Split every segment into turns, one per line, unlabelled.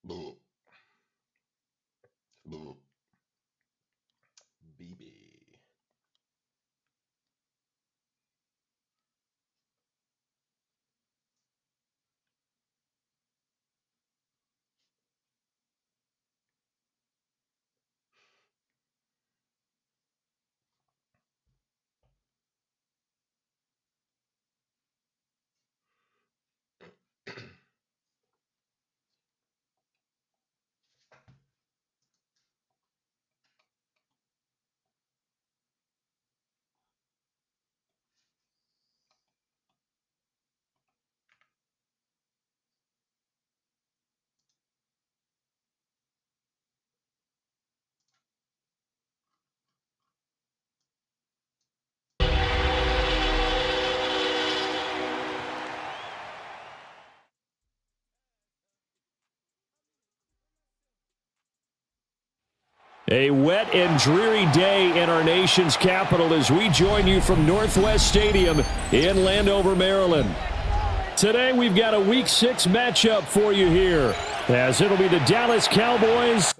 Boo. Boo. BB.
A wet and dreary day in our nation's capital as we join you from Northwest Stadium in Landover, Maryland. Today we've got a Week 6 matchup for you here, as it'll be the Dallas Cowboys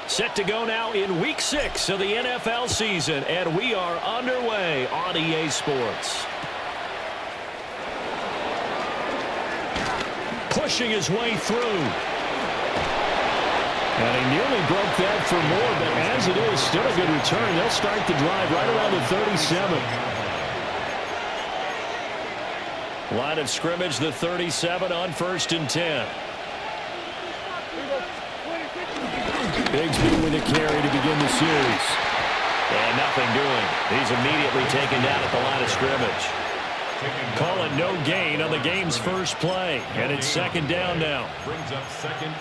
set to go now in Week 6 of the NFL season, and we are underway on EA Sports. Pushing his way through. And he nearly broke that for more, but as it is, still a good return. They'll start the drive right around the 37. Line of scrimmage, the 37 on 1st and 10. Bigsby with a carry to begin the series. And nothing doing. He's immediately taken down at the line of scrimmage. Call it no gain on the game's first play. And it's 2nd down now.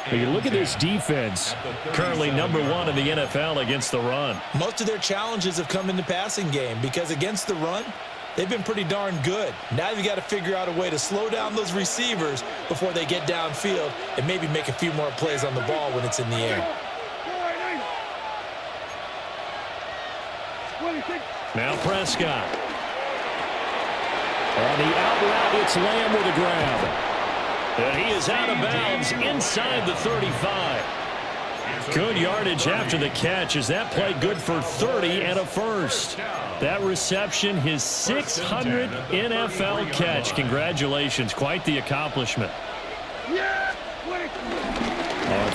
But you look at this defense, currently number 1 in the NFL against the run.
Most of their challenges have come in the passing game because against the run, they've been pretty darn good. Now you've got to figure out a way to slow down those receivers before they get downfield and maybe make a few more plays on the ball when it's in the air.
Now Prescott. On the out route, it's Lamb with a grab. And he is out of bounds inside the 35. Good yardage after the catch as that play good for 30 and a first. That reception, his 600th NFL catch. Congratulations. Quite the accomplishment. On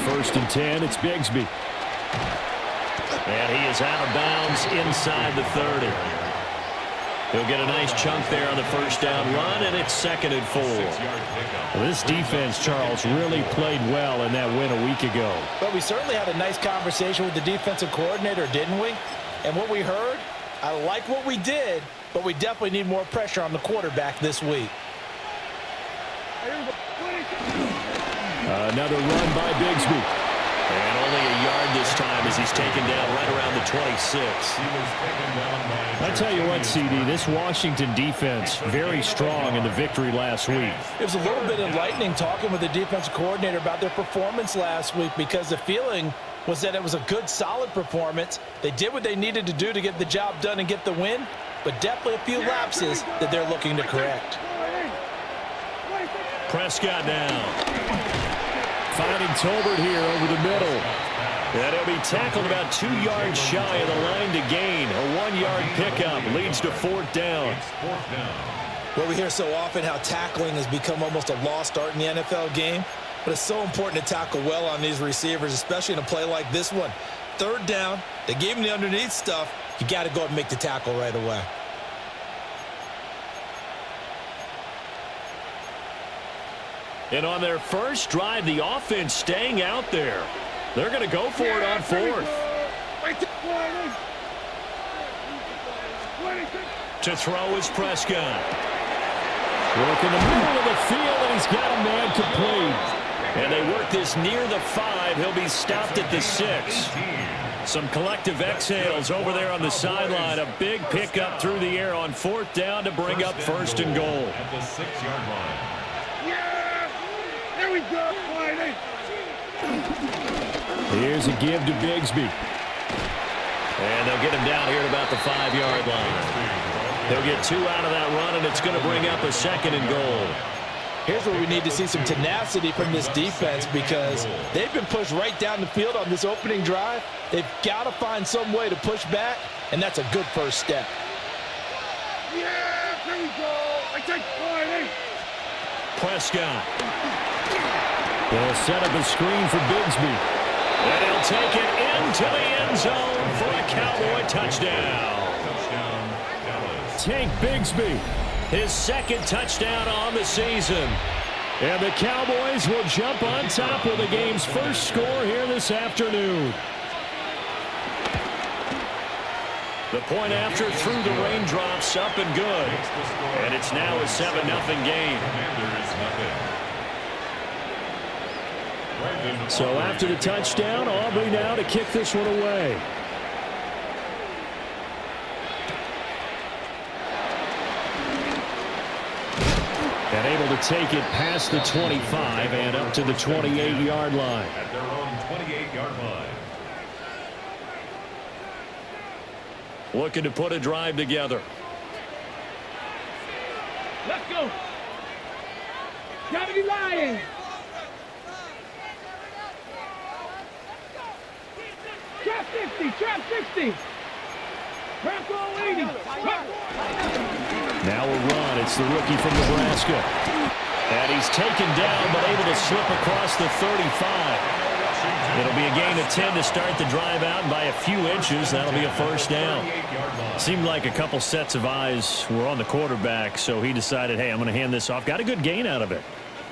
1st and 10, it's Bigsby. And he is out of bounds inside the 30. He'll get a nice chunk there on the 1st down run, and it's 2nd and 4. Well, this defense, Charles, really played well in that win a week ago.
But we certainly had a nice conversation with the defensive coordinator, didn't we? And what we heard, I like what we did, but we definitely need more pressure on the quarterback this week.
Another run by Bigsby. And only a yard this time as he's taken down right around the 26. I tell you what, CD, this Washington defense, very strong in the victory last week.
It was a little bit enlightening talking with the defensive coordinator about their performance last week because the feeling was that it was a good, solid performance. They did what they needed to do to get the job done and get the win, but definitely a few lapses that they're looking to correct.
Prescott down. Finding Tolbert here over the middle. And he'll be tackled about 2 yards shy of the line to gain. A 1-yard pickup leads to 4th down.
Well, we hear so often how tackling has become almost a lost art in the NFL game. But it's so important to tackle well on these receivers, especially in a play like this one. 3rd down, they gave him the underneath stuff. You got to go and make the tackle right away.
And on their first drive, the offense staying out there. They're going to go for it on 4th. To throw is Prescott. Work in the middle of the field, and he's got a man complete. And they work this near the 5. He'll be stopped at the 6. Some collective exhales over there on the sideline. A big pickup through the air on 4th down to bring up 1st and goal.
At the 6-yard line. Here we go.
Here's a give to Bigsby. And they'll get him down here at about the 5-yard line. They'll get 2 out of that run, and it's going to bring up a 2nd and goal.
Here's where we need to see some tenacity from this defense because they've been pushed right down the field on this opening drive. They've got to find some way to push back, and that's a good first step.
Yeah, here we go. I take 20.
Prescott. They'll set up a screen for Bigsby. And he'll take it into the end zone for a Cowboy touchdown. Tank Bigsby, his 2nd touchdown on the season. And the Cowboys will jump on top with the game's first score here this afternoon. The point after through the raindrops, up and good. And it's now a 7-0 game. So after the touchdown, Aubrey now to kick this one away. And able to take it past the 25 and up to the 28-yard line.
At their own 28-yard line.
Looking to put a drive together.
Let's go. Gotta be lying. Trap 60, trap 60. Trap all 80.
Now a run. It's the rookie from Nebraska. And he's taken down, but able to slip across the 35. It'll be a gain of 10 to start the drive out. By a few inches, that'll be a first down. Seemed like a couple sets of eyes were on the quarterback, so he decided, hey, I'm going to hand this off. Got a good gain out of it.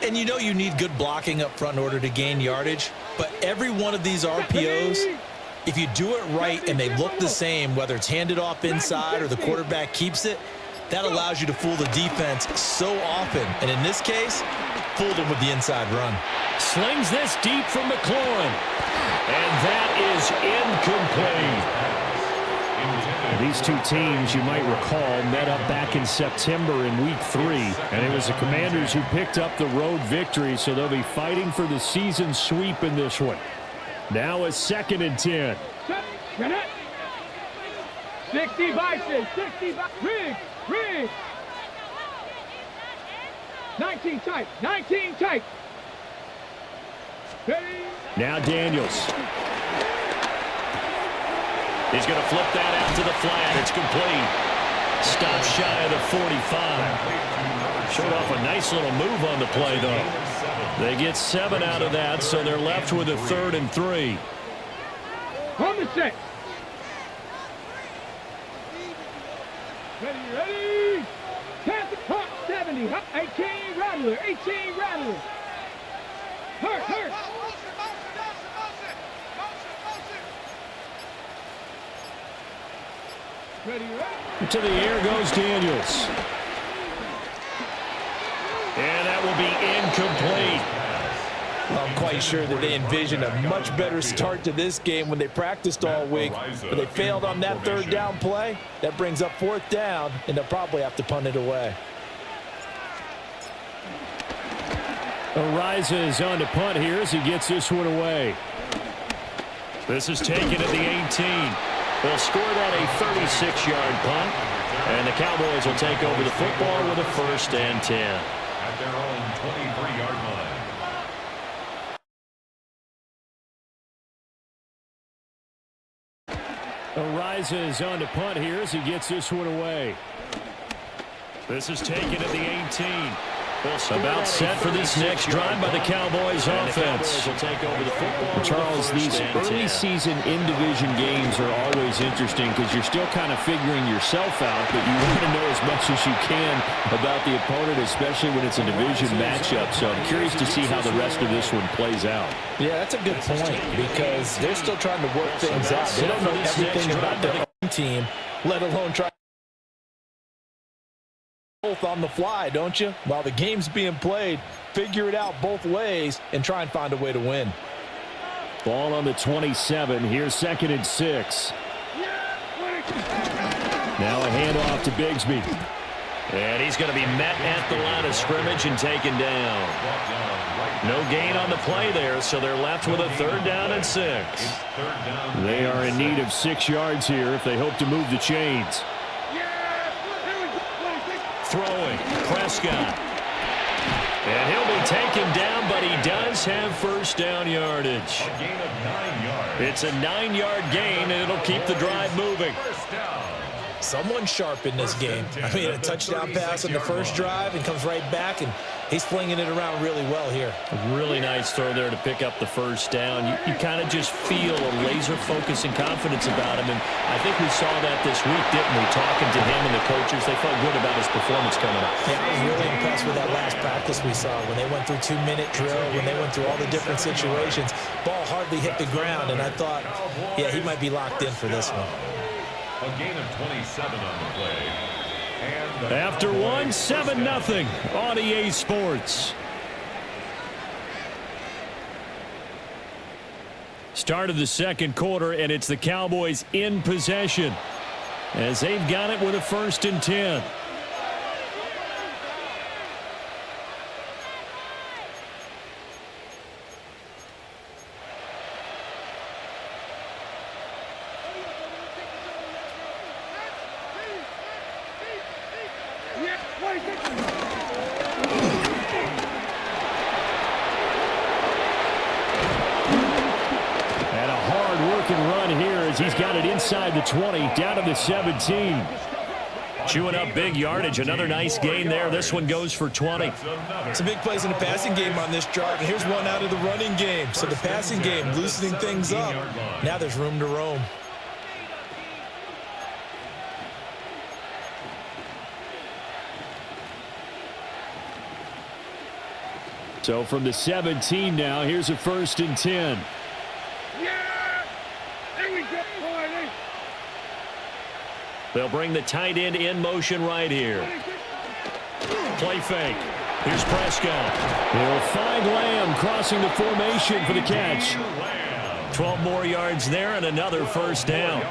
And you know you need good blocking up front in order to gain yardage, but every one of these RPOs, if you do it right and they look the same, whether it's handed off inside or the quarterback keeps it, that allows you to fool the defense so often. And in this case, fooled them with the inside run.
Slings this deep from McLaurin. And that is incomplete. These two teams, you might recall, met up back in September in Week 3. And it was the Commanders who picked up the road victory, so they'll be fighting for the season sweep in this one. Now a 2nd and 10.
60 Bison, 60 Riggs, Riggs. 19 tight, 19 tight.
Now Daniels. He's going to flip that out to the flat. It's complete. Stop shy of the 45. Showed off a nice little move on the play, though. They get 7 out of that, so they're left with a 3rd and 3.
On the set. Ready, ready. Pass the pump, 70. 18 Rattler, 18 Rattler. Hurt, hurt. Ready, ready.
To the air goes Daniels. And that will be incomplete.
I'm quite sure that they envisioned a much better start to this game when they practiced all week, but they failed on that 3rd down play. That brings up 4th down, and they'll probably have to punt it away.
Ariza is on to punt here as he gets this one away. This is taken at the 18. They'll score that a 36-yard punt, and the Cowboys will take over the football with a 1st and 10.
At their own 23-yard line.
Ariza is on to punt here as he gets this one away. This is taken at the 18. About set for this next drive by the Cowboys offense.
Will take over the football.
Charles, these early season in-division games are always interesting because you're still kind of figuring yourself out, but you want to know as much as you can about the opponent, especially when it's a division matchup. So I'm curious to see how the rest of this one plays out.
Yeah, that's a good point because they're still trying to work things out. They don't know everything about their own team, let alone try both on the fly, don't you? While the game's being played, figure it out both ways and try and find a way to win.
Ball on the 27. Here's 2nd and 6. Now a handoff to Bigsby. And he's going to be met at the line of scrimmage and taken down. No gain on the play there, so they're left with a 3rd down and 6.
They are in need of 6 yards here if they hope to move the chains.
Throwing, Prescott. And he'll be taken down, but he does have 1st down yardage.
A gain of 9 yards.
It's a 9-yard gain, and it'll keep the drive moving.
Someone sharp in this game. I mean, a touchdown pass on the first drive and comes right back, and he's flinging it around really well here.
A really nice throw there to pick up the 1st down. You kind of just feel a laser focus and confidence about him, and I think we saw that this week, didn't we? Talking to him and the coaches, they felt good about his performance coming up.
Yeah, I was really impressed with that last practice we saw when they went through 2-minute drill, when they went through all the different situations. Ball hardly hit the ground, and I thought, yeah, he might be locked in for this one.
A gain of 27 on the play. And
After one, 7-0 on EA Sports. Start of the 2nd quarter, and it's the Cowboys in possession as they've got it with a 1st and 10. He's got it inside the 20, down to the 17.
Chewing up big yardage. Another nice gain there. This one goes for 20.
Some big plays in the passing game on this drive, and here's one out of the running game. So the passing game loosening things up. Now there's room to roam.
So from the 17 now, here's a 1st and 10.
They'll bring the tight end in motion right here. Play fake. Here's Prescott.
They'll find Lamb crossing the formation for the catch.
12 more yards there and another 1st down.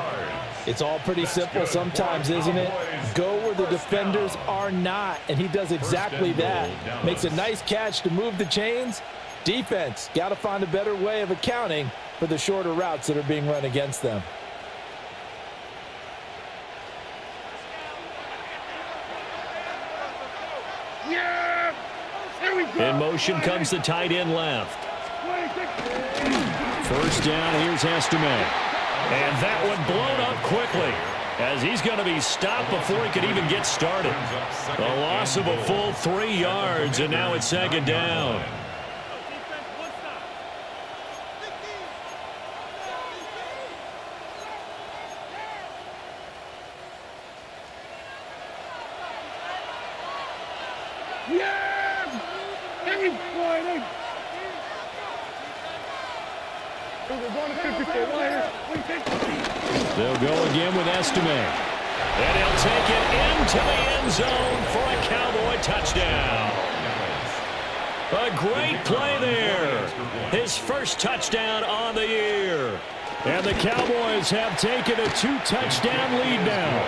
It's all pretty simple sometimes, isn't it? Go where the defenders are not, and he does exactly that. Makes a nice catch to move the chains. Defense, got to find a better way of accounting for the shorter routes that are being run against them.
In motion comes the tight end left.
1st down, here's Estime.
And that one blown up quickly as he's going to be stopped before he could even get started. A loss of a full 3 yards, and now it's 2nd down.
They'll go again with Estime.
And he'll take it into the end zone for a Cowboy touchdown. A great play there. His 1st touchdown on the year.
And the Cowboys have taken a 2-touchdown lead now.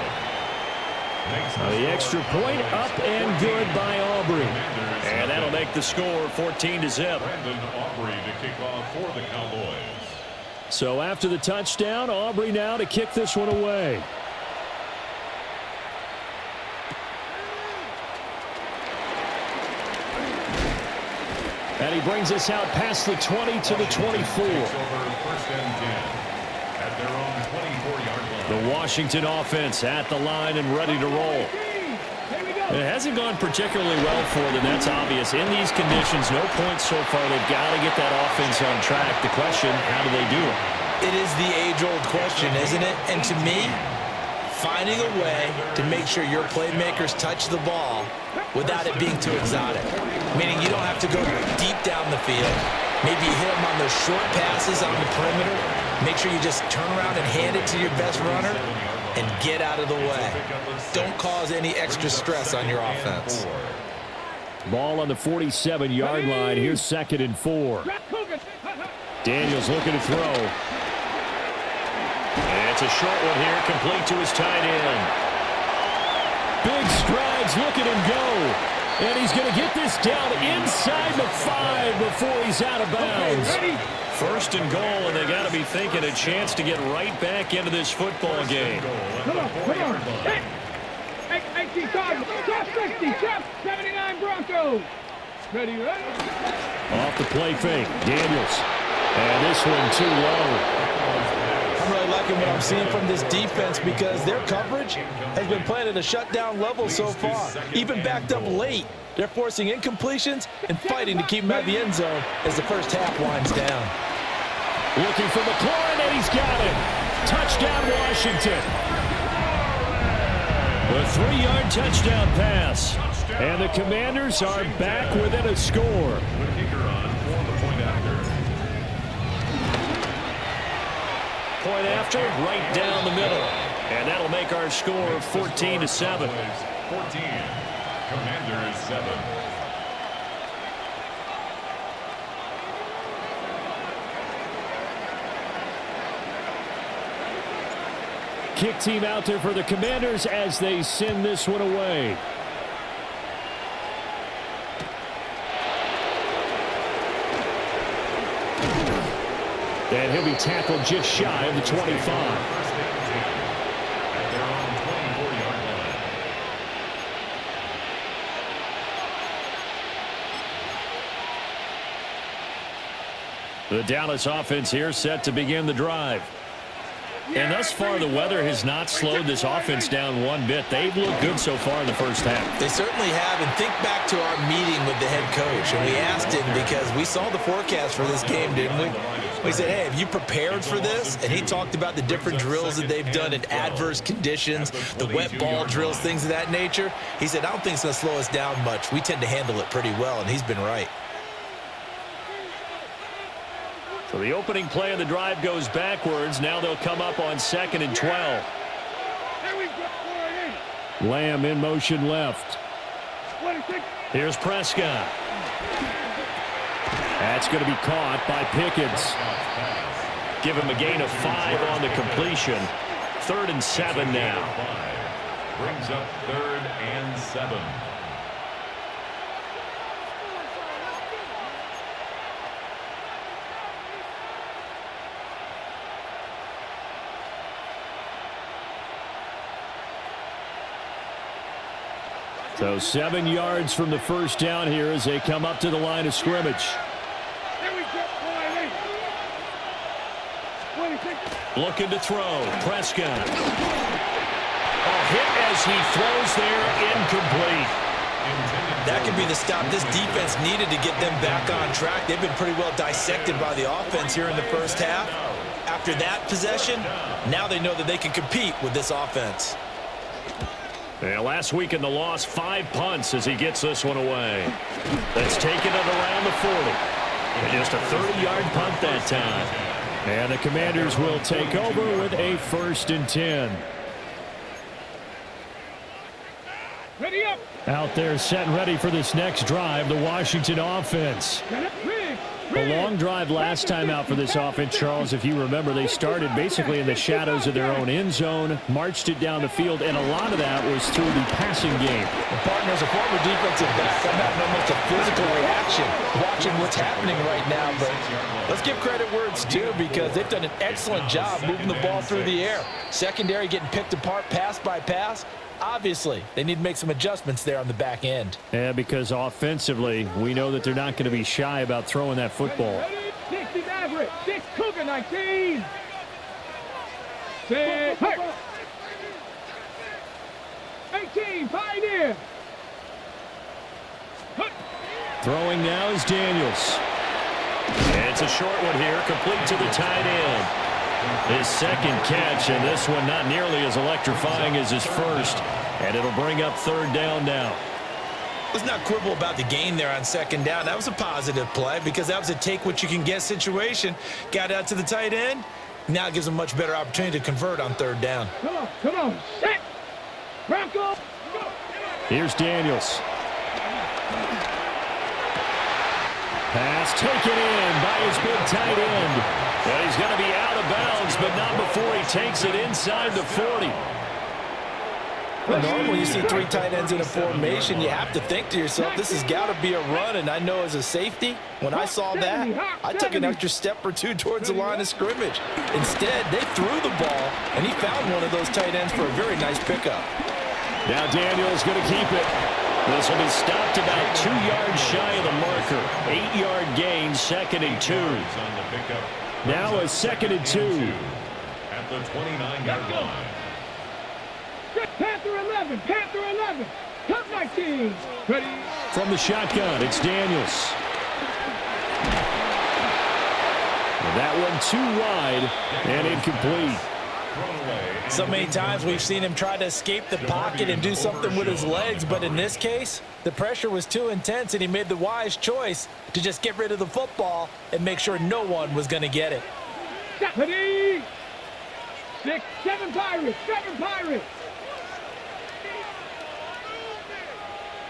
The extra point up and good by Aubrey.
And that'll make the score 14-0.
Brandon Aubrey to kick off for the Cowboys.
So after the touchdown, Aubrey now to kick this one away. And he brings us out past the 20 to the 24. The Washington offense at the line and ready to roll. It hasn't gone particularly well for them. That's obvious. In these conditions, no points so far. They've got to get that offense on track. The question, how do they do it?
It is the age-old question, isn't it? And to me, finding a way to make sure your playmakers touch the ball without it being too exotic. Meaning you don't have to go deep down the field. Maybe you hit them on those short passes on the perimeter. Make sure you just turn around and hand it to your best runner and get out of the way. Don't cause any extra stress on your offense.
Ball on the 47-yard line. Here's 2nd and 4. Daniels looking to throw.
And it's a short one here, complete to his tight end. Big strides, look at him go. And he's going to get this down inside the 5 before he's out of bounds. First and goal, and they got to be thinking a chance to get right back into this football game.
Come on. Hit. 18 Cardinals. Top 60. Top 79 Broncos. Ready?
Off the play fake, Daniels. And this one too low.
I'm really liking what I'm seeing from this defense because their coverage has been playing at a shutdown level so far. Even backed up late, they're forcing incompletions and fighting to keep them out of the end zone as the first half winds down.
Looking for McLaurin, and he's got him. Touchdown, Washington. A 3-yard touchdown pass. And the Commanders are back within a score.
The kicker on for the point after.
Point after, right down the middle. And that'll make our score 14-7.
14. Commanders 7.
Kick team out there for the Commanders as they send this one away. And he'll be tackled just shy of the 25. The Dallas offense here set to begin the drive. And thus far, the weather has not slowed this offense down one bit. They've looked good so far in the first half.
They certainly have, and think back to our meeting with the head coach, and we asked him because we saw the forecast for this game, didn't we? We said, hey, have you prepared for this? And he talked about the different drills that they've done in adverse conditions, the wet ball drills, things of that nature. He said, I don't think it's going to slow us down much. We tend to handle it pretty well, and he's been right.
So the opening play of the drive goes backwards. Now they'll come up on 2nd and 12. Lamb in motion left. Here's Prescott. That's going to be caught by Pickens. Give him a gain of 5 on the completion. 3rd and 7 now.
Brings up 3rd and 7.
So 7 yards from the first down here as they come up to the line of scrimmage. Looking to throw. Prescott. A hit as he throws there, incomplete.
That could be the stop this defense needed to get them back on track. They've been pretty well dissected by the offense here in the first half. After that possession, now they know that they can compete with this offense.
Yeah, last week in the loss, 5 punts as he gets this one away. That's taken it around the 40. And just a 30-yard punt that time. And the Commanders will take over with a 1st and 10.
Ready up.
Out there set and ready for this next drive, the Washington offense. A long drive last time out for this offense, Charles. If you remember, they started basically in the shadows of their own end zone, marched it down the field, and a lot of that was through the passing game.
The partner's a former defensive back. I'm having almost a physical reaction watching what's happening right now. But let's give credit where it's due because they've done an excellent job moving the ball through the air. Secondary getting picked apart pass by pass. Obviously, they need to make some adjustments there on the back end.
Yeah, because offensively, we know that they're not going to be shy about throwing that football.
60 Maverick, 6 Cougar, 19. 6 Hurt. 18 Pioneer. Hurt.
Throwing now is Daniels. It's a short one here, complete to the tight end. His second catch, and this one not nearly as electrifying as his first. And it'll bring up 3rd down now.
Let's not quibble about the gain there on 2nd down. That was a positive play because that was a take-what-you-can-get situation. Got out to the tight end. Now it gives them a much better opportunity to convert on 3rd down.
Come on. Set. Bronco. Go.
Here's Daniels. Pass taken in by his big tight end. Well, he's going to be out of bounds, but not before he takes it inside the 40.
Well, normally you see three tight ends in a formation. You have to think to yourself, this has got to be a run. And I know as a safety, when I saw that, I took an extra step or two towards the line of scrimmage. Instead, they threw the ball, and he found one of those tight ends for a very nice pickup.
Now Daniel's going to keep it. This will be stopped about 2 yards shy of the marker. 8-yard gain, 2nd and 2. Now a 2nd and 2.
At the 29-yard line.
Panther 11, Panther 11, Cup 19. Ready?
From the shotgun, it's Daniels. And that one too wide and incomplete.
So many times we've seen him try to escape the pocket and do something with his legs, but in this case, the pressure was too intense and he made the wise choice to just get rid of the football and make sure no one was going to get it.
6, 7 Pirates, 7 Pirates.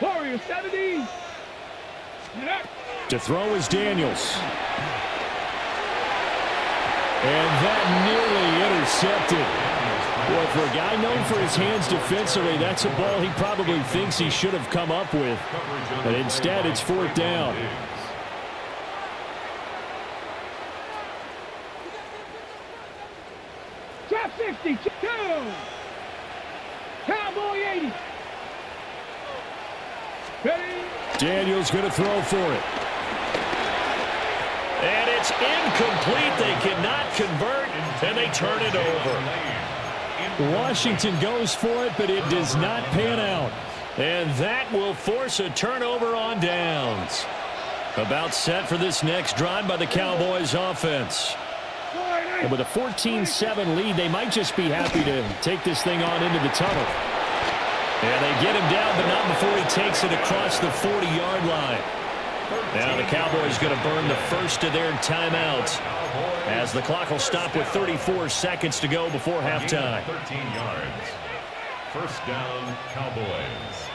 Warriors 70.
To throw is Daniels. And that nearly intercepted. Boy, for a guy known for his hands defensively, that's a ball he probably thinks he should have come up with. But instead, it's 4th down.
Top 60, 2. Cowboy 80. Ready?
Daniels going to throw for it.
And it's incomplete. They cannot convert, and they turn it over.
Washington goes for it, but it does not pan out.
And that will force a turnover on downs.
About set for this next drive by the Cowboys offense. And with a 14-7 lead, they might just be happy to take this thing on into the tunnel. And they get him down, but not before he takes it across the 40-yard line. Now the Cowboys going to burn the first of their timeouts as the clock will stop with 34 seconds to go before halftime.
13 yards. First down, Cowboys.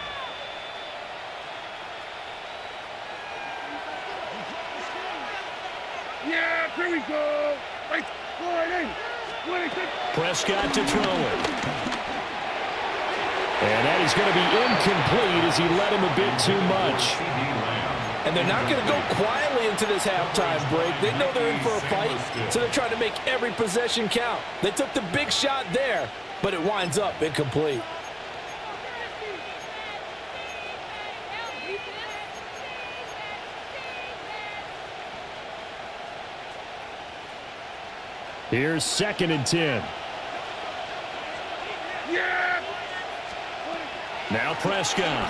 Yeah, here we go. Right,
Prescott to throw it. And that is going to be incomplete as he led him a bit too much.
And they're not going to go quietly into this halftime break. They know they're in for a fight, so they're trying to make every possession count. They took the big shot there, but it winds up incomplete.
Here's 2nd and 10. Now Prescott.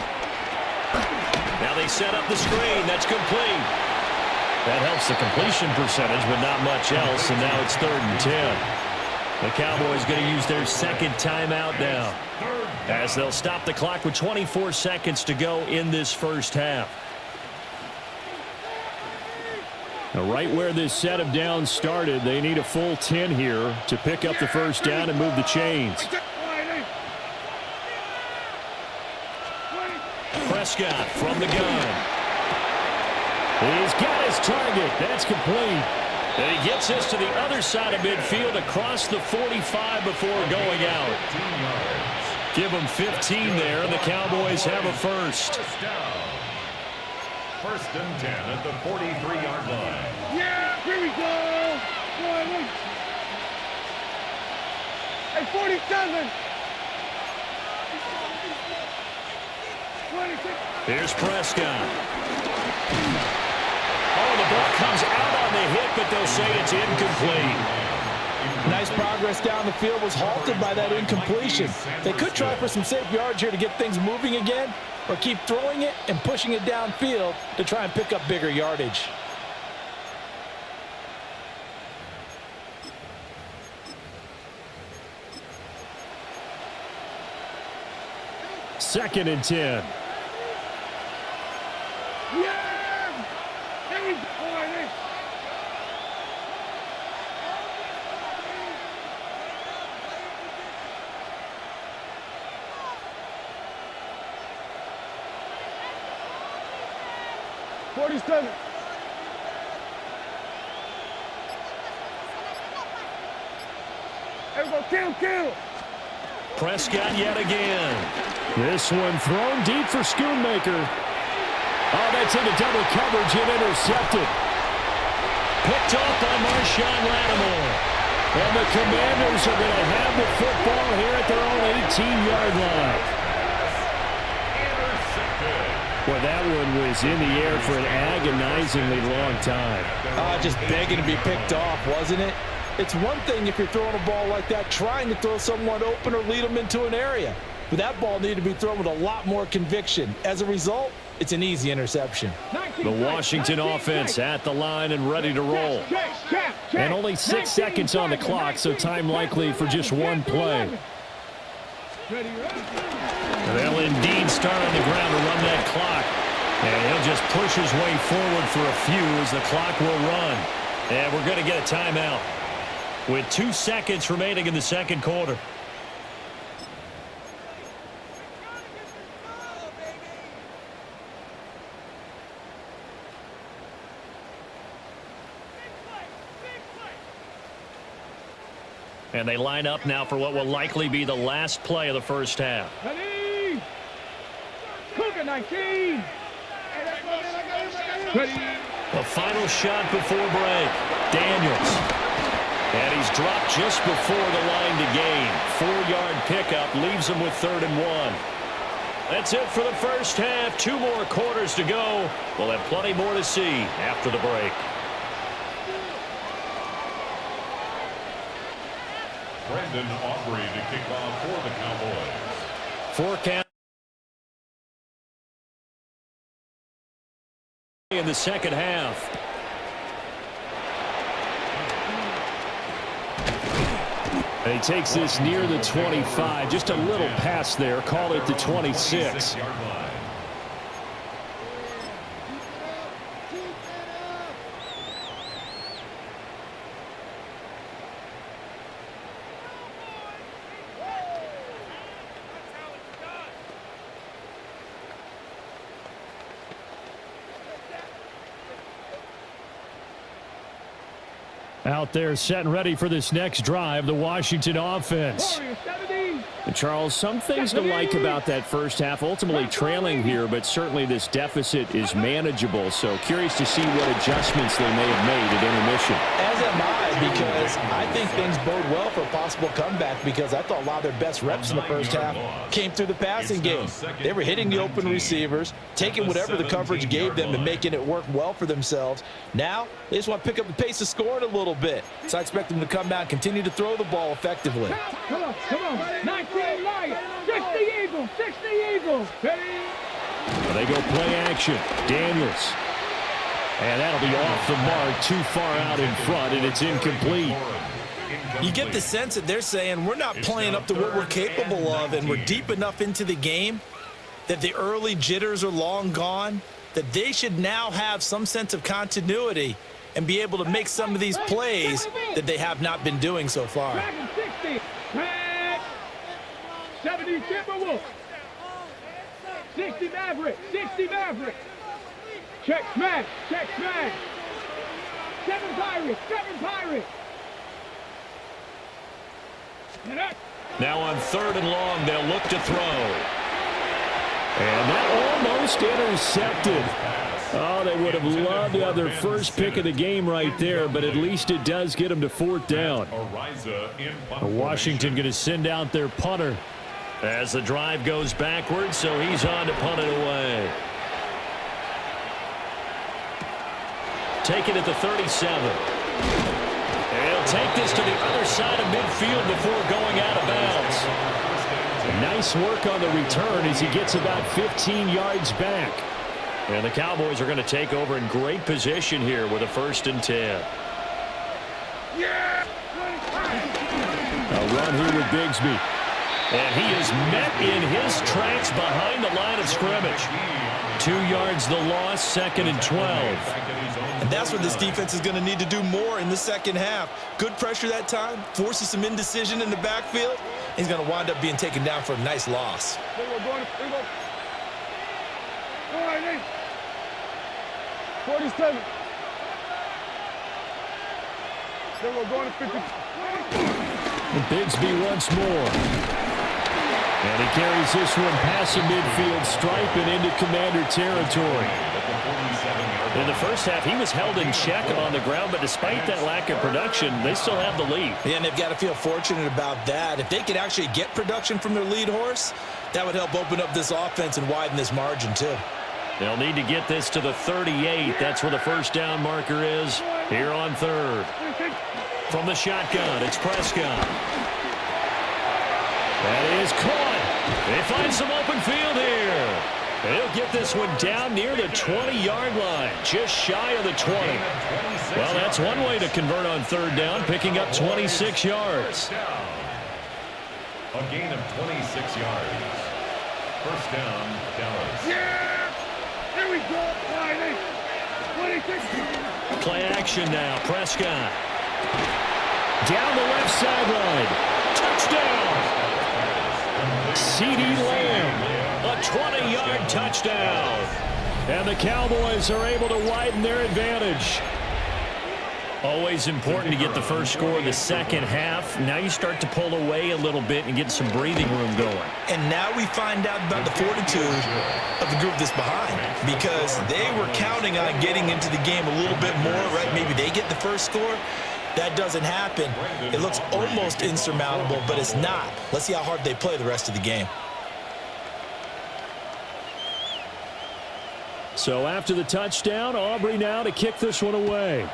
Now they set up the screen. That's complete. That helps the completion percentage, but not much else. And now it's 3rd and 10. The Cowboys going to use their 2nd timeout now, as they'll stop the clock with 24 seconds to go in this first half. Now, right where this set of downs started, they need a full 10 here to pick up the first down and move the chains. Prescott from the gun. He's got his target. That's complete. And he gets us to the other side of midfield across the 45 before going out. Give them 15 there, and the Cowboys have a first.
First and 10 at the 43-yard line.
Yeah, here we go. Hey, 47. 26.
Here's Prescott. Oh, the ball comes out on the hit, but they'll say it's incomplete.
Nice progress down the field was halted by that incompletion. They could try for some safe yards here to get things moving again, or keep throwing it and pushing it downfield to try and pick up bigger yardage.
Second and 10.
Yeah! There we go. Forty-seven. Everybody kill.
Prescott yet again.
This one thrown deep for Schoonmaker. Oh, that's into double coverage and intercepted.
Picked off by Marshawn Lattimore.
And the Commanders are going to have the football here at their own 18-yard line. Well, that one was in the air for an agonizingly long time.
Just begging to be picked off, wasn't it? It's one thing if you're throwing a ball like that, trying to throw someone open or lead them into an area. But that ball needed to be thrown with a lot more conviction. As a result, it's an easy interception.
The Washington offense at the line and ready to roll. And only 6 seconds on the clock, so time likely for just one play.
They'll indeed start on the ground to run that clock. And he'll just push his way forward for a few as the clock will run. And we're going to get a timeout with 2 seconds remaining in the second quarter. And they line up now for what will likely be the last play of the first half.
Ready? Cougar 19. Ready?
The final shot before break. Daniels. And he's dropped just before the line to gain. 4-yard pickup leaves him with 3rd and 1. That's it for the first half. 2 more quarters to go. We'll have plenty more to see after the break.
Brandon Aubrey to kick off for the Cowboys.
Forecast in the second half.
And he takes this near the 25, just a little past there. Call it the 26. Out there set and ready for this next drive, the Washington offense. And Charles, some things to like about that first half. Ultimately trailing here, but certainly this deficit is manageable. So curious to see what adjustments they may have made at intermission.
As am I, because I think things bode well for a possible comeback, because I thought a lot of their best reps in the first half came through the passing game. They were hitting the open receivers, taking whatever the coverage gave them and making it work well for themselves. Now, they just want to pick up the pace of scoring a little bit. So I expect them to come out and continue to throw the ball effectively.
Come on, come on. 19 Lions, 60 Eagles, 60 Eagles. Ready?
They go play action. Daniels. And that'll be off the mark, too far out in front, and it's incomplete.
You get the sense that they're saying we're not playing up to what we're capable of, and we're deep enough into the game that the early jitters are long gone, that they should now have some sense of continuity and be able to make some of these plays that they have not been doing so far.
60. 70 Timberwolves. 60 Maverick. 60 Maverick. Check smash. Check smash. 7 Pirates. 7 Pirates.
Now on 3rd and long, they'll look to throw.
And that almost intercepted. Oh, they would have loved to have their first pick of the game right there, but at least it does get them to 4th down. Washington going to send out their punter.
As the drive goes backwards, so he's on to punt it away. Take it at the 37. He'll take this to the other side of midfield before going out of bounds.
Nice work on the return as he gets about 15 yards back.
And the Cowboys are going to take over in great position here with a 1st and 10.
A run here with Bigsby.
And he is met in his tracks behind the line of scrimmage. 2 yards the loss, 2nd and 12.
And that's what this defense is going to need to do more in the second half. Good pressure that time, forces some indecision in the backfield. He's going to wind up being taken down for a nice loss.
47. Then we're going to 50.
And Bigsby once more. And he carries this one past the midfield stripe and into Commander territory. In the first half, he was held in check on the ground, but despite that lack of production, they still have the lead.
Yeah, and they've got to feel fortunate about that. If they could actually get production from their lead horse, that would help open up this offense and widen this margin too.
They'll need to get this to the 38. That's where the first down marker is here on third. From the shotgun, it's Prescott. That is caught. They find some open field here. They'll get this one down near the 20-yard line, just shy of the 20. Well, that's one way to convert on third down, picking up 26 yards.
A gain of 26 yards. First down, Dallas.
Yeah! Here we go. 26.
Play action now. Prescott. Down the left sideline. Touchdown. CeeDee Lamb. A 20-yard touchdown. And the Cowboys are able to widen their advantage. Always important to get the first score of the second half. Now you start to pull away a little bit and get some breathing room going.
And now we find out about the fortitude of the group that's behind, because they were counting on getting into the game a little bit more, right? Maybe they get the first score. That doesn't happen. It looks almost insurmountable, but it's not. Let's see how hard they play the rest of the game.
So after the touchdown, Aubrey now to kick this one away.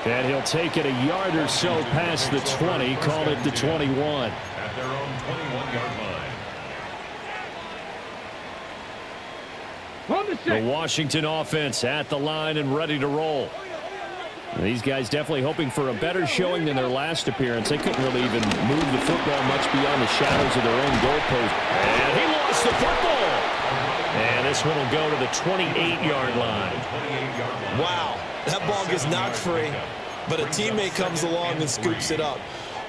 And he'll take it a yard or so past the 20, call it the 21.
At their own 21-yard line.
On the
The
set.
Washington offense at the line and ready to roll. These guys definitely hoping for a better showing than their last appearance. They couldn't really even move the football much beyond the shadows of their own goalpost. And he lost the football. And this one will go to the 28-yard line.
Wow, that ball gets knocked free, but a teammate comes along and scoops it up.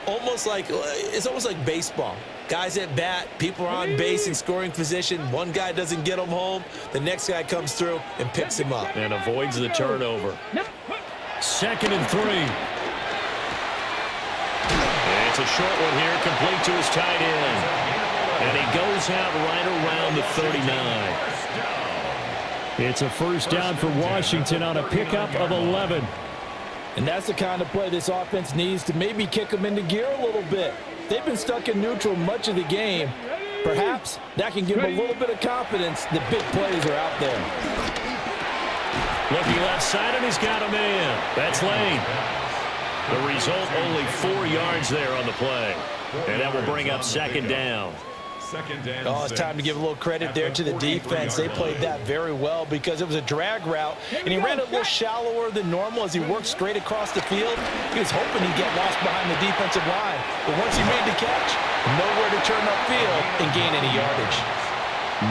It's almost like baseball. Guys at bat, people are on base in scoring position. One guy doesn't get him home. The next guy comes through and picks him up.
And avoids the turnover. 2nd and 3. It's a short one here, complete to his tight end. And he goes out right around the 39. It's a first down for Washington on a pickup of 11.
And that's the kind of play this offense needs to maybe kick them into gear a little bit. They've been stuck in neutral much of the game. Perhaps that can give them a little bit of confidence that big plays are out there.
Looking left side, and he's got a man. That's Lane. The result, only 4 yards there on the play. And that will bring up second down.
Oh, it's time to give a little credit there to the defense. They played that very well because it was a drag route, and he ran a little shallower than normal as he worked straight across the field. He was hoping he'd get lost behind the defensive line. But once he made the catch, nowhere to turn upfield and gain any yardage.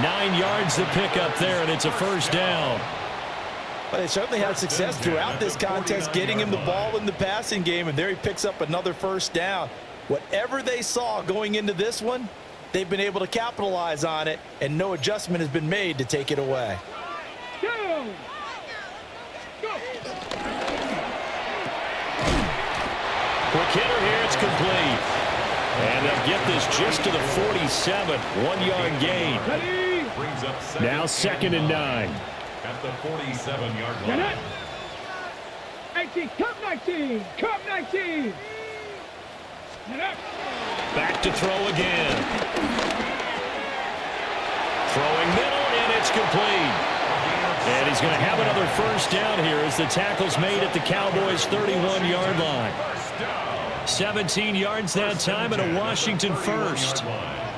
9 yards to pick up there, and it's a first down.
But they certainly had success throughout this contest, getting him the ball in the passing game, and there he picks up another first down. Whatever they saw going into this one, they've been able to capitalize on it, and no adjustment has been made to take it away.
Go.
Quick hitter here, it's complete. And they'll get this just to the 47, 1-yard gain.
Ready.
Brings up
Now 2nd and 9.
at the 47-yard
Get
line.
it. 18. Cup 19. Cup 19. Get up.
Back to throw again. Throwing middle, and it's complete. And he's going to have another first down here as the tackle's made at the Cowboys' 31-yard line. 17 yards that time and a Washington first.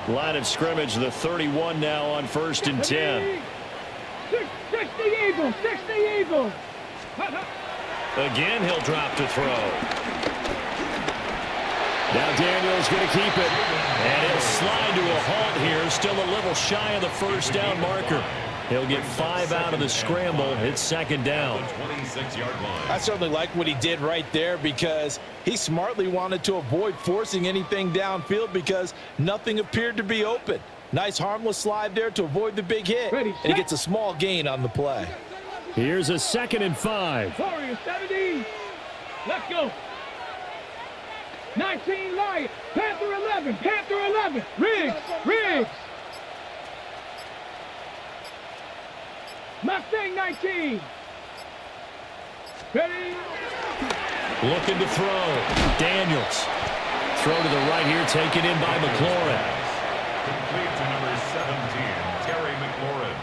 Line of scrimmage, the 31 now on 1st and 10.
60 Eagles. 60 Eagles.
Again, he'll drop to throw. Now Daniel's going to keep it. And he'll slide to a halt here. Still a little shy of the first down marker. He'll get 5 out of the scramble. It's second down.
26-yard line.
I certainly like what he did right there because he smartly wanted to avoid forcing anything downfield because nothing appeared to be open. Nice harmless slide there to avoid the big hit. And he gets a small gain on the play.
Here's a 2nd and 5.
Warriors 70. Let's go. 19 Lions. Panther 11. Panther 11. Riggs. Riggs. Mustang 19. Ready?
Looking to throw. Daniels. Throw to the right here, taken in by McLaurin.
Complete to number 17, Terry McLaurin.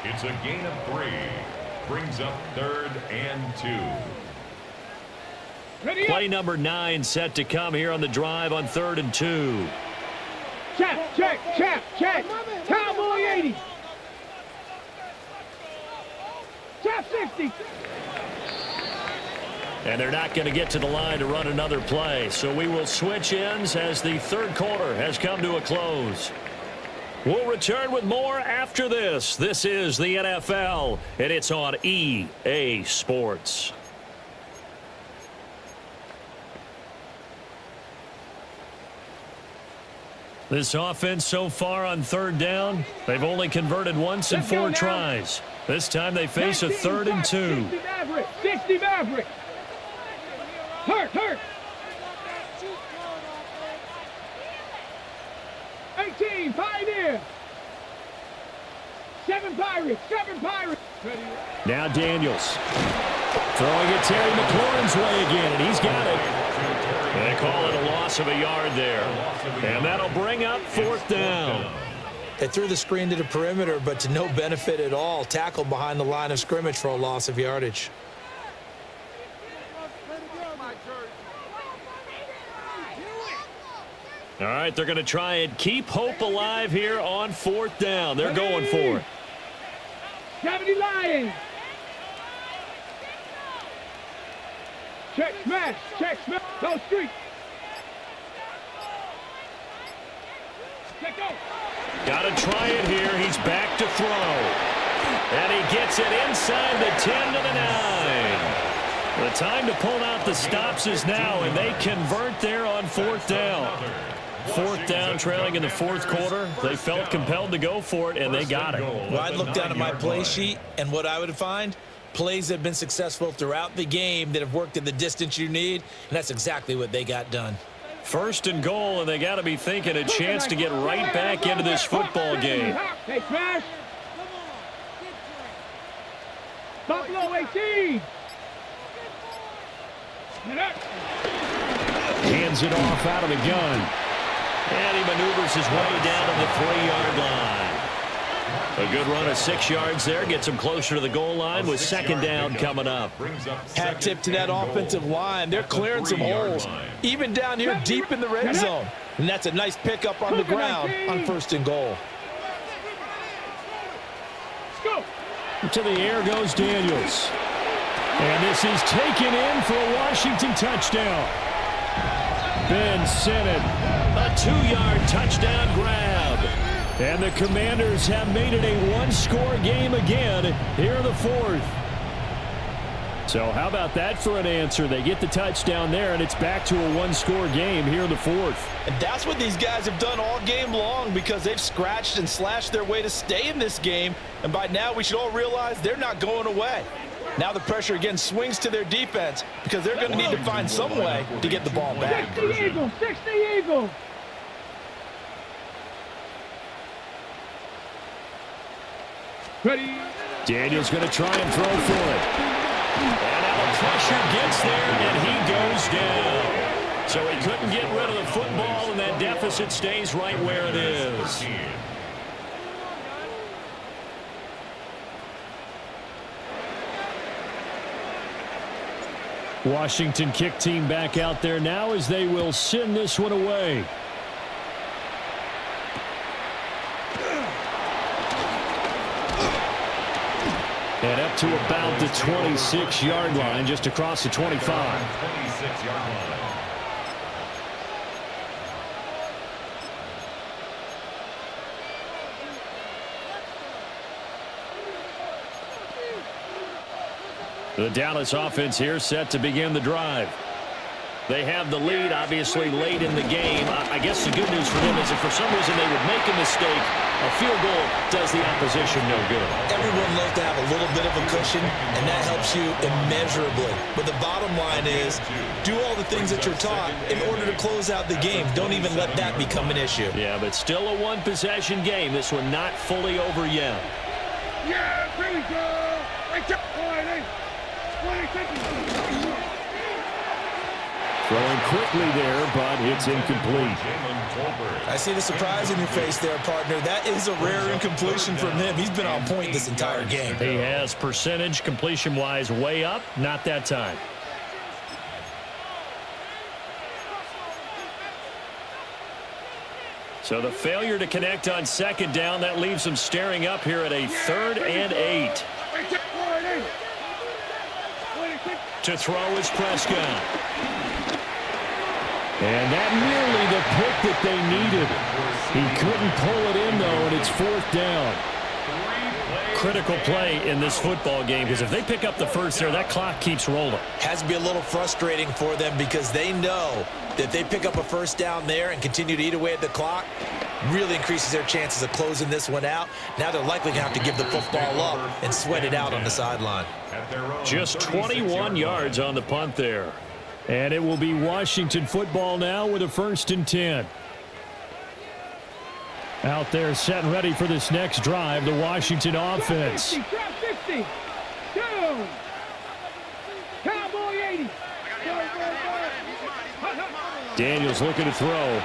It's a gain of 3. Brings up 3rd and 2.
Ready?
Play number 9 set to come here on the drive on 3rd and 2.
Check, check, check, check. Cowboy 80. Chap 60.
And they're not going to get to the line to run another play. So we will switch ends as the 3rd quarter has come to a close. We'll return with more after this. This is the NFL, and it's on EA Sports. This offense so far on 3rd down, they've only converted once in 4 tries. This time they face a 3rd and 2.
60 Maverick. 60 Maverick. Hurt, hurt. 18, Pioneer. 7 Pirates, 7 Pirates.
Now Daniels. Throwing it Terry McLaurin's way again, and he's got it. They call it a loss of a yard there. And that'll bring up 4th down.
They threw the screen to the perimeter, but to no benefit at all. Tackled behind the line of scrimmage for a loss of yardage.
All right, they're going to try and keep hope alive here on 4th down. They're going for it.
70 Lions. Check smash, check smash. Go street. Check go.
Got to try it here. He's back to throw. And he gets it inside the 10 to the 9. The time to pull out the stops is now, and they convert there on 4th down. 4th down, trailing in the 4th quarter. They felt compelled to go for it, and they got it.
Well, I'd look down at my play sheet, and what I would find, plays that have been successful throughout the game that have worked at the distance you need, and that's exactly what they got done.
1st and goal, and they got to be thinking a chance to get right back into this football game.
Hey, smash. Buffalo 18.
Hands it off out of the gun. And he maneuvers his way down to the 3-yard line. A good run of 6 yards there. Gets him closer to the goal line with 2nd down coming up.
Hat tip to that offensive line. They're clearing some holes, even down here deep in the red zone. And that's a nice pickup on the ground on 1st and goal.
To the air goes Daniels. And this is taken in for a Washington touchdown. Ben Sinnott, a 2-yard touchdown grab. And the Commanders have made it a 1-score game again here in the 4th. So how about that for an answer? They get the touchdown there, and it's back to a 1-score game here in the 4th.
And that's what these guys have done all game long, because they've scratched and slashed their way to stay in this game. And by now we should all realize they're not going away. Now the pressure again swings to their defense, because they're going to need to find some way to get the ball back.
60 Eagles, 60 Eagles. Ready.
Daniels going to try and throw for it. And now the pressure gets there, and he goes down. So he couldn't get rid of the football, and that deficit stays right where it is. Washington kick team back out there now as they will send this one away. And up to about the 26-yard line, just across the 25.
26-yard line.
The Dallas offense here set to begin the drive.
They have the lead, obviously, late in the game. I guess the good news for them is if for some reason they would make a mistake, a field goal does the opposition no good.
Everyone loves to have a little bit of a cushion, and that helps you immeasurably. But the bottom line is, do all the things that you're taught in order to close out the game. Don't even let that become an issue.
Yeah, but still a one-possession game. This one not fully over yet.
Yeah, here we go. Right there. 20 seconds.
Throwing quickly there, but it's incomplete.
I see the surprise in your face there, partner. That is a rare incompletion from him. He's been on point this entire game.
He has percentage completion-wise way up. Not that time. So the failure to connect on second down, that leaves him staring up here at a 3rd and 8. To throw is Prescott. And that nearly the pick that they needed. He couldn't pull it in, though, and it's 4th down. Critical play in this football game, because if they pick up the first there, that clock keeps rolling.
Has to be a little frustrating for them because they know that if they pick up a first down there and continue to eat away at the clock, really increases their chances of closing this one out. Now they're likely going to have to give the football up and sweat it out on the sideline.
Just 21 yards on the punt there.
And it will be Washington football now with a 1st and 10. Out there set and ready for this next drive, the Washington offense.
50, 50. Go. Cowboy 80.
Daniels looking to throw.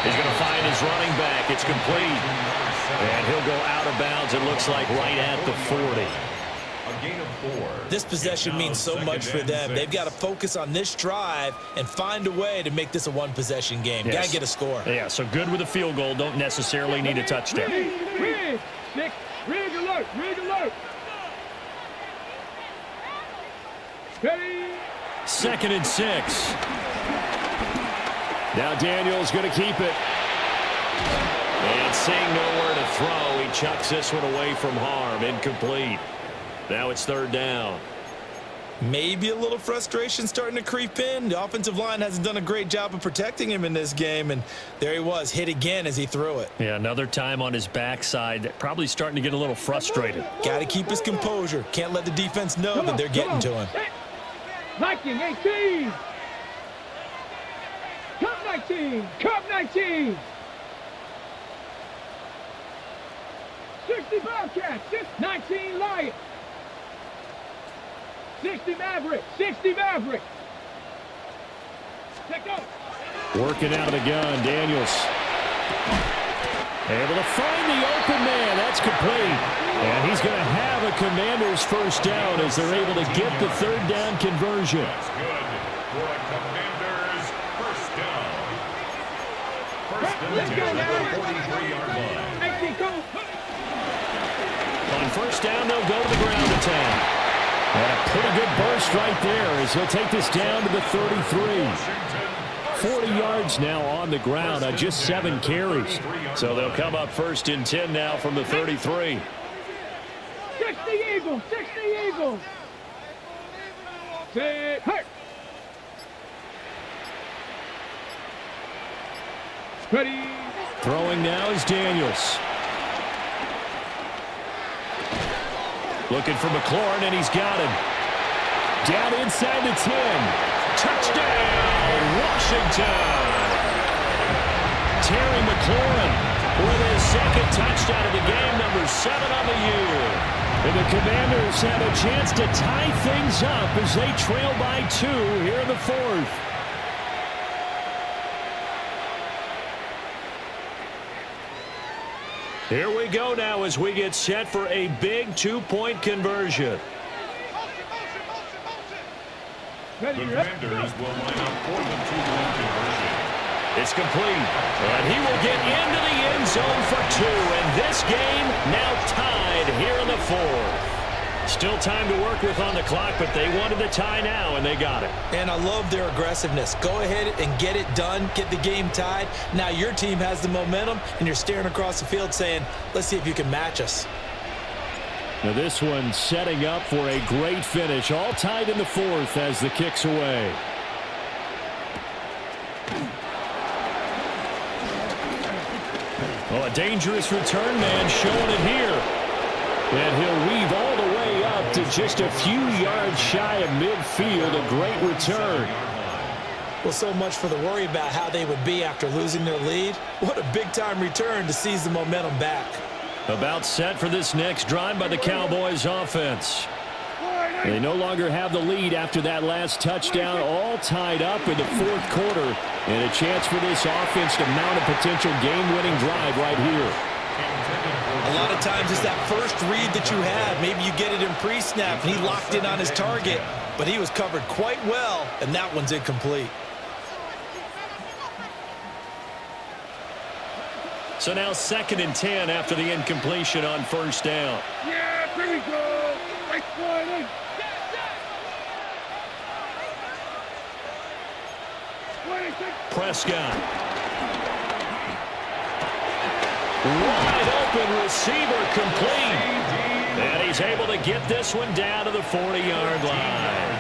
He's going to find his running back. It's complete. And he'll go out of bounds, it looks like, right at the 40.
A gain of 4.
This possession means so much for them. They've got to focus on this drive and find a way to make this a one-possession game.
Yes.
Got to get a score.
Yeah, so good with a field goal. Don't necessarily need a touchdown.
Rig alert. Rig alert. Ready.
2nd and 6. Now Daniels going to keep it.
And seeing nowhere to throw, he chucks this one away from harm. Incomplete. Now it's 3rd down.
Maybe a little frustration starting to creep in. The offensive line hasn't done a great job of protecting him in this game, and there he was, hit again as he threw it.
Yeah, another time on his backside. Probably starting to get a little frustrated.
Got to keep his composure. Can't let the defense know that they're getting to him.
Viking 18. Cup 19. Cup 19. 60 Bobcats. 19 Lions. 60 Maverick. 60 Maverick. Take off.
Working out of the gun, Daniels. Able to find the open man. That's complete. And he's going to have a Commander's 1st down as they're able to get the 3rd down conversion.
That's good for a Commander's 1st down. First and 10 at the 43-yard line.
On 1st down, they'll go to the ground attack.
And a pretty good burst right there as he'll take this down to the 33. 40 yards now on the ground on just 7 carries.
So they'll come up 1st and 10 now from the 33.
60 Eagles. 60 Eagles. Set. Hurt. Ready.
Throwing now is Daniels. Looking for McLaurin, and he's got him. Down inside the 10.
Touchdown, Washington!
Terry McLaurin
With his 2nd touchdown of the game, number 7 on the year.
And the Commanders have a chance to tie things up as they trail by 2 here in the 4th.
Here we go now as we get set for a big 2-point conversion.
The Commanders will line up for the 2-point conversion.
It's complete, and he will get into the end zone for 2, and this game now tied here in the 4th. Still time to work with on the clock, but they wanted the tie now, and they got it.
And I love their aggressiveness. Go ahead and get it done, get the game tied. Now your team has the momentum, and you're staring across the field saying, let's see if you can match us.
Now this one setting up for a great finish. All tied in the fourth as the kick's away. Oh, a dangerous return man showing it here. And he'll weave all the way up to just a few yards shy of midfield. A great return.
Well, so much for the worry about how they would be after losing their lead. What a big-time return to seize the momentum back.
About set for this next drive by the Cowboys offense. They no longer have the lead after that last touchdown, all tied up in the fourth quarter. And a chance for this offense to mount a potential game-winning drive right here.
A lot of times it's that first read that you have. Maybe you get it in pre-snap, and he locked in on his target, but he was covered quite well, and that one's incomplete.
So now 2nd and 10 after the incompletion on first down.
Yeah, here we go. Right one.
Prescott. Wide open receiver complete. And he's able to get this one down to the 40-yard line.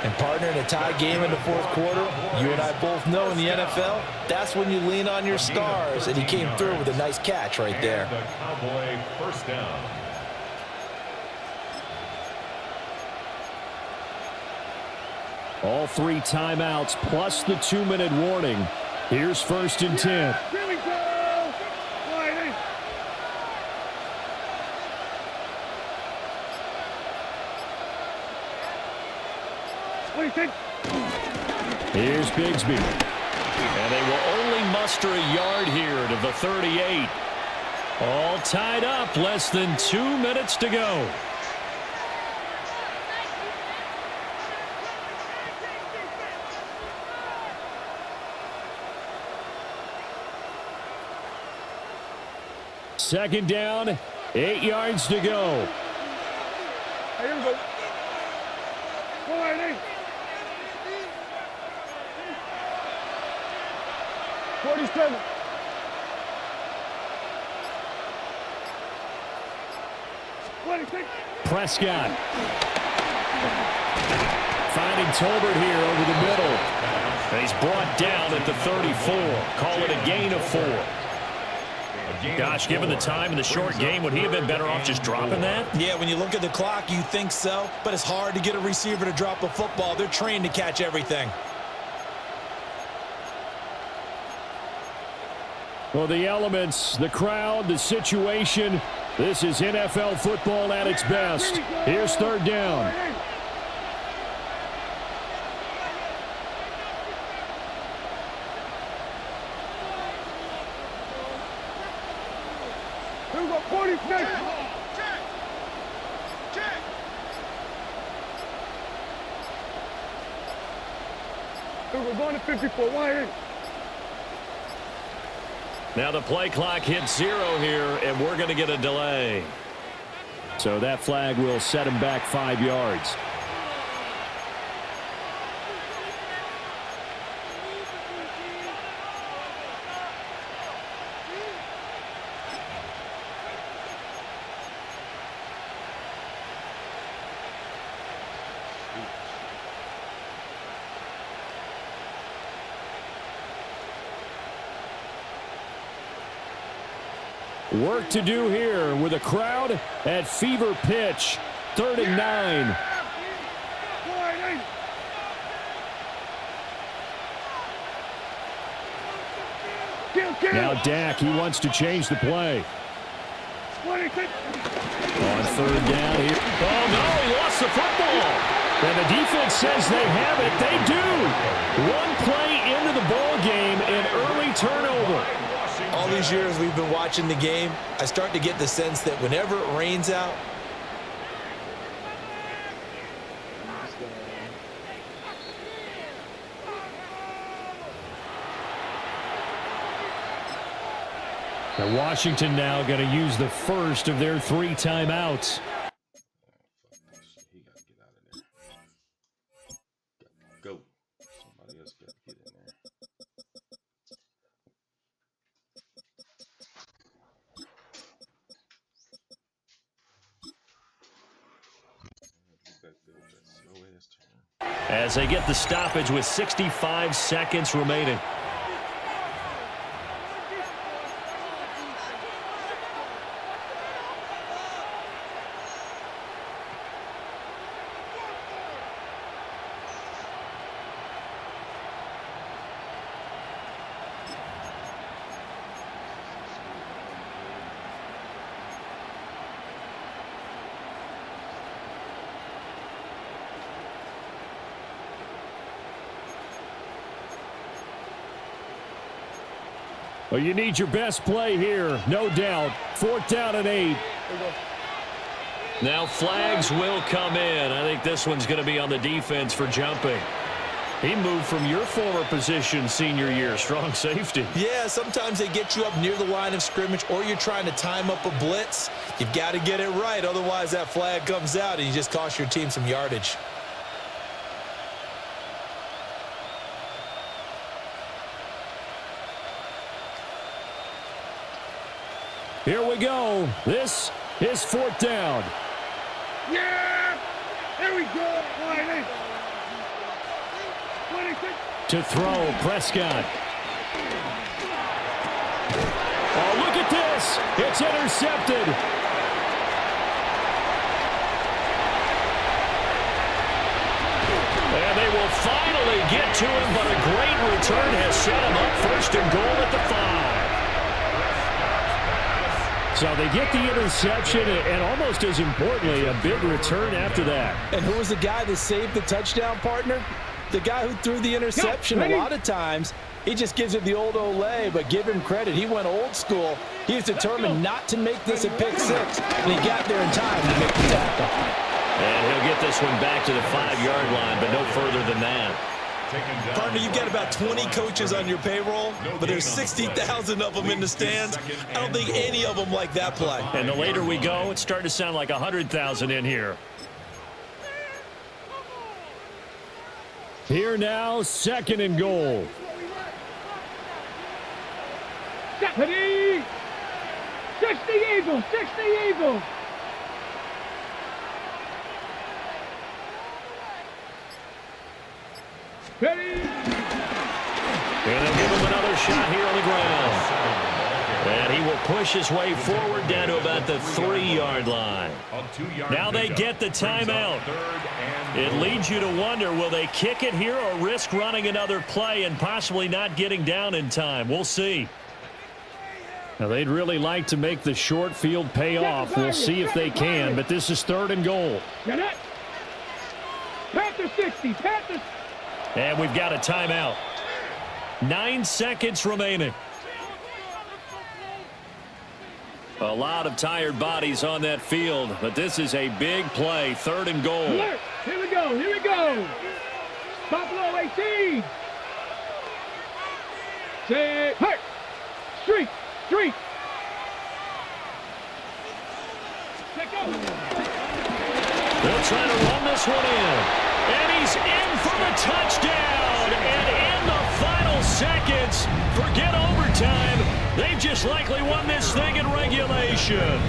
And partner, in a tie game in the fourth quarter, you and I both know in the NFL, that's when you lean on your stars, and he came through with a nice catch right there.
The Cowboy first down.
All 3 timeouts plus the 2-minute warning. Here's 1st and 10.
Here we go. Wide. 26.
Here's Bigsby. And they will only muster a yard here to the 38. All tied up, less than 2 minutes to go. Second down, 8 yards to go.
Here we go. Wide. 47.
Prescott. Finding Tolbert here over the middle. And he's brought down at the 34. Call it a gain of 4. Gosh, given the time in the short game, would he have been better off just dropping that?
Yeah, when you look at the clock, you think so. But it's hard to get a receiver to drop a football. They're trained to catch everything.
Well, the elements, the crowd, the situation, this is NFL football at its best. Here's 3rd down.
Here we go. 46. Here we're going to 54. Wide.
Now the play clock hits 0 here, and we're going to get a delay. So that flag will set him back 5 yards. Work to do here with a crowd at fever pitch. 3rd and 9. Now Dak, he wants to change the play. On 3rd down here. Oh, no, he lost the football. And the defense says they have it. They do. One play into the ball game, an early turnover.
All these years we've been watching the game, I start to get the sense that whenever it rains out,
now Washington now going to use the first of their 3 timeouts.
He got to get out of there. Go. Somebody else got to get in there.
as they get the stoppage with 65 seconds remaining.
Well, you need your best play here, no doubt. 4th down and 8.
Now flags will come in. I think this one's going to be on the defense for jumping. He moved from your former position senior year, strong safety.
Yeah, sometimes they get you up near the line of scrimmage or you're trying to time up a blitz. You've got to get it right, otherwise that flag comes out and you just cost your team some yardage.
Here we go. This is 4th down.
Yeah! There we go. Riley. 26.
To throw, Prescott. Oh, look at this. It's intercepted.
And they will finally get to him, but a great return has set him up 1st and goal at the 5.
So they get the interception, and almost as importantly, a big return after that.
And who was the guy that saved the touchdown, partner? The guy who threw the interception. A lot of times, he just gives it the old Olay, but give him credit. He went old school. He was determined not to make this a pick 6, and he got there in time to make the tackle.
And he'll get this one back to the 5-yard line, but no further than that.
Partner, you've got about 20 coaches on your payroll, but there's 60,000 of them in the stands. I don't think any of them like that play.
And the later we go, it's starting to sound like 100,000 in here.
Here now, 2nd and goal.
Stephanie! 60 Eagles! 60 Eagles! Ready?
And they'll give him another shot here on the ground. And he will push his way forward down to about the 3-yard line. Now they get the timeout. It leads you to wonder, will they kick it here or risk running another play and possibly not getting down in time? We'll see.
Now, they'd really like to make the short field pay off. We'll see if they can, but this is 3rd and goal.
Panther 60, Panther.
And we've got a timeout. 9 seconds remaining. A lot of tired bodies on that field, but this is a big play. 3rd and goal.
Alert. Here we go, here we go. Buffalo 18. Say, hurt. Street, street. Take over.
They'll try to run this one in. And he's in for the touchdown. And in the final seconds, forget overtime. They've just likely won this thing in regulation.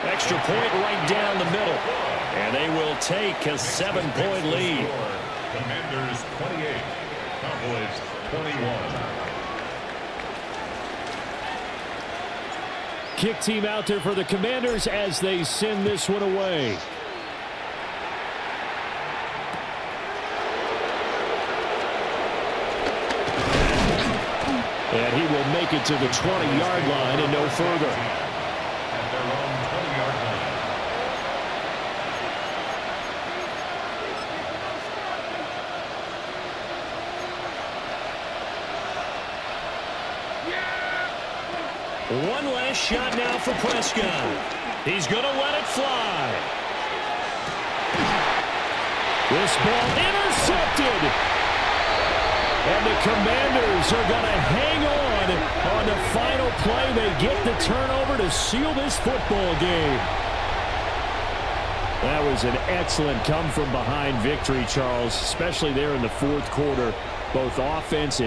Extra point right down the middle. And they will take a 7-point lead.
Commanders 28, Cowboys 21.
Kick team out there for the Commanders as they send this one away. And he will make it to the 20-yard line and no further.
At their own 20-yard line.
One last shot now for Prescott. He's going to let it fly.
This ball intercepted. And the Commanders are going to hang on the final play. They get the turnover to seal this football game. That was an excellent come-from-behind victory, Charles, especially there in the fourth quarter. Both offense and